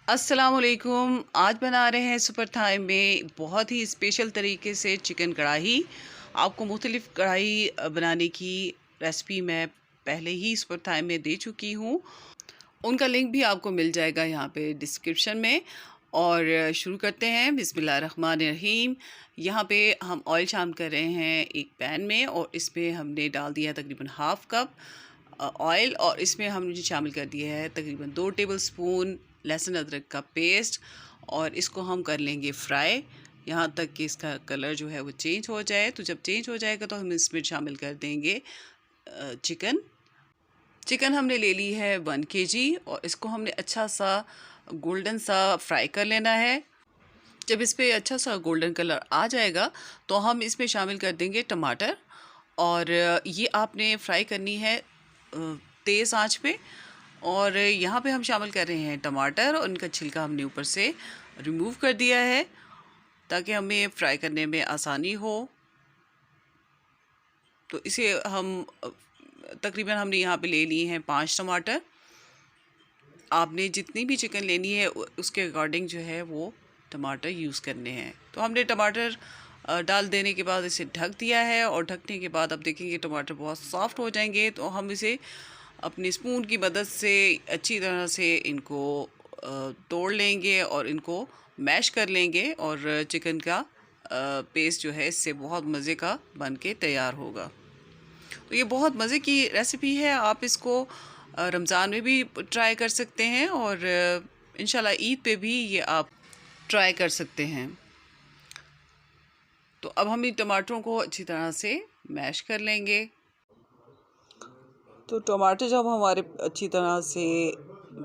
अस्सलामुअलैकुम। आज बना रहे हैं सुपर थाई में बहुत ही स्पेशल तरीके से चिकन कढ़ाई। आपको मुख्तलिफ़ कढ़ाई बनाने की रेसिपी मैं पहले ही सुपर थाई में दे चुकी हूँ। उनका लिंक भी आपको मिल जाएगा यहाँ पे डिस्क्रिप्शन में। और शुरू करते हैं। बिस्मिल्लाहिर्रहमानिर्रहीम। यहाँ पे हम ऑयल शामिल कर रहे हैं एक पैन में, और इसमें हमने डाल दिया तकरीबन हाफ़ कप ऑयल, और इसमें हमने शामिल कर दिया है तकरीबन 2 टेबलस्पून लहसुन अदरक का पेस्ट। और इसको हम कर लेंगे फ्राई यहाँ तक कि इसका कलर जो है वो चेंज हो जाए। तो जब चेंज हो जाएगा तो हम इसमें शामिल कर देंगे चिकन। चिकन हमने ले ली है 1 केजी, और इसको हमने अच्छा सा गोल्डन सा फ्राई कर लेना है। जब इस पे अच्छा सा गोल्डन कलर आ जाएगा तो हम इसमें शामिल कर देंगे टमाटर। और ये आपने फ्राई करनी है तेज़ आंच पे। और यहाँ पे हम शामिल कर रहे हैं टमाटर, और इनका छिलका हमने ऊपर से रिमूव कर दिया है ताकि हमें फ्राई करने में आसानी हो। तो इसे हम तकरीबन हमने यहाँ पे ले लिए हैं 5 टमाटर। आपने जितनी भी चिकन लेनी है उसके अकॉर्डिंग जो है वो टमाटर यूज़ करने हैं। तो हमने टमाटर डाल देने के बाद इसे ढक दिया है, और ढकने के बाद अब देखेंगे टमाटर बहुत सॉफ्ट हो जाएंगे। तो हम इसे अपनी स्पून की मदद से अच्छी तरह से इनको तोड़ लेंगे और इनको मैश कर लेंगे, और चिकन का पेस्ट जो है इससे बहुत मज़े का बन के तैयार होगा। तो ये बहुत मज़े की रेसिपी है। आप इसको रमज़ान में भी ट्राई कर सकते हैं, और इंशाल्लाह ईद पे भी ये आप ट्राई कर सकते हैं। तो अब हम इन टमाटरों को अच्छी तरह से मैश कर लेंगे। तो टमाटर जब हमारे अच्छी तरह से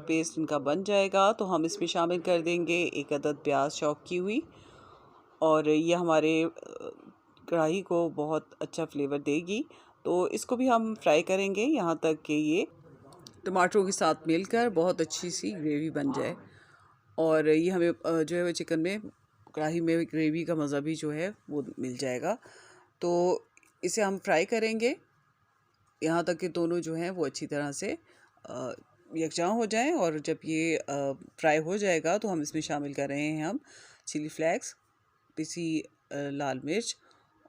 पेस्ट इनका बन जाएगा तो हम इसमें शामिल कर देंगे 1 अदद प्याज चॉप की हुई। और ये हमारे कढ़ाई को बहुत अच्छा फ्लेवर देगी। तो इसको भी हम फ्राई करेंगे यहाँ तक कि ये टमाटरों के साथ मिलकर बहुत अच्छी सी ग्रेवी बन जाए। और ये हमें जो है वो चिकन में कढ़ाई में ग्रेवी का मज़ा भी जो है वो मिल जाएगा। तो इसे हम फ्राई करेंगे यहाँ तक कि दोनों जो हैं वो अच्छी तरह से यकजां हो जाएं। और जब ये फ्राई हो जाएगा तो हम इसमें शामिल कर रहे हैं हम चिली फ्लेक्स, पिसी लाल मिर्च,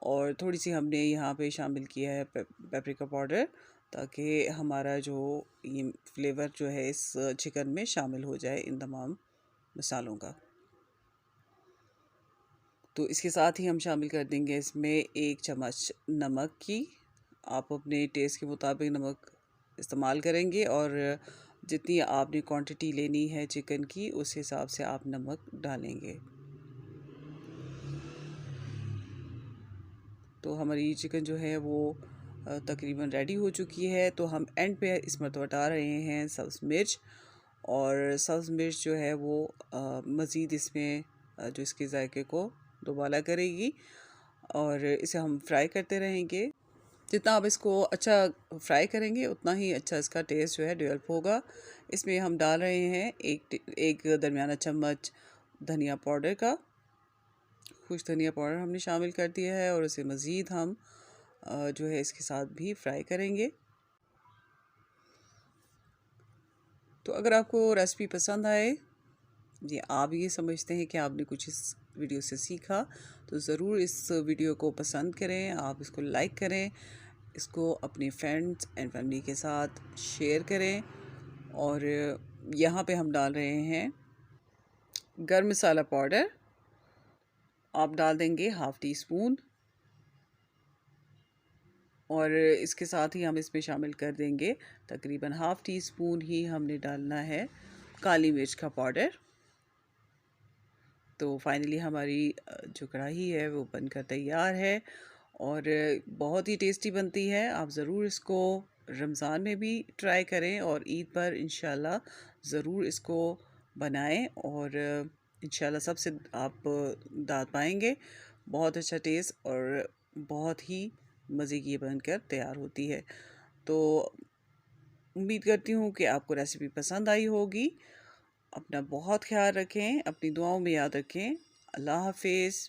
और थोड़ी सी हमने यहाँ पे शामिल किया है पेपरिका पाउडर, ताकि हमारा जो ये फ्लेवर जो है इस चिकन में शामिल हो जाए इन तमाम मसालों का। तो इसके साथ ही हम शामिल कर देंगे इसमें 1 चम्मच नमक की। आप अपने टेस्ट के मुताबिक नमक इस्तेमाल करेंगे, और जितनी आपने क्वांटिटी लेनी है चिकन की उस हिसाब से आप नमक डालेंगे। तो हमारी चिकन जो है वो तकरीबन रेडी हो चुकी है। तो हम एंड पे इस मरतबा डाल रहे हैं सब्ज़ मिर्च। और सब्ज़ मिर्च जो है वो मज़ीद इसमें जो इसके जायके को दोबारा करेगी, और इसे हम फ्राई करते रहेंगे। जितना आप इसको अच्छा फ्राई करेंगे उतना ही अच्छा इसका टेस्ट जो है डेवलप होगा। इसमें हम डाल रहे हैं एक दरमियाना चम्मच धनिया पाउडर का, खुश धनिया पाउडर हमने शामिल कर दिया है, और उसे मज़ीद हम जो है इसके साथ भी फ्राई करेंगे। तो अगर आपको रेसिपी पसंद आए, जी आप ये समझते हैं कि आपने कुछ इस वीडियो से सीखा, तो ज़रूर इस वीडियो को पसंद करें, आप इसको लाइक करें, इसको अपने फ्रेंड्स एंड फैमिली के साथ शेयर करें। और यहाँ पे हम डाल रहे हैं गरम मसाला पाउडर। आप डाल देंगे हाफ़ टी स्पून, और इसके साथ ही हम इसमें शामिल कर देंगे तकरीबन हाफ़ टी स्पून ही हमने डालना है काली मिर्च का पाउडर। तो फाइनली हमारी जो कढ़ाई है वो बनकर तैयार है, और बहुत ही टेस्टी बनती है। आप ज़रूर इसको रमज़ान में भी ट्राई करें, और ईद पर इंशाल्लाह ज़रूर इसको बनाएं, और इंशाल्लाह सबसे आप दाद पाएंगे। बहुत अच्छा टेस्ट और बहुत ही मज़े की बनकर तैयार होती है। तो उम्मीद करती हूँ कि आपको रेसिपी पसंद आई होगी। अपना बहुत ख्याल रखें, अपनी दुआओं में याद रखें। अल्लाह हाफ़िज़।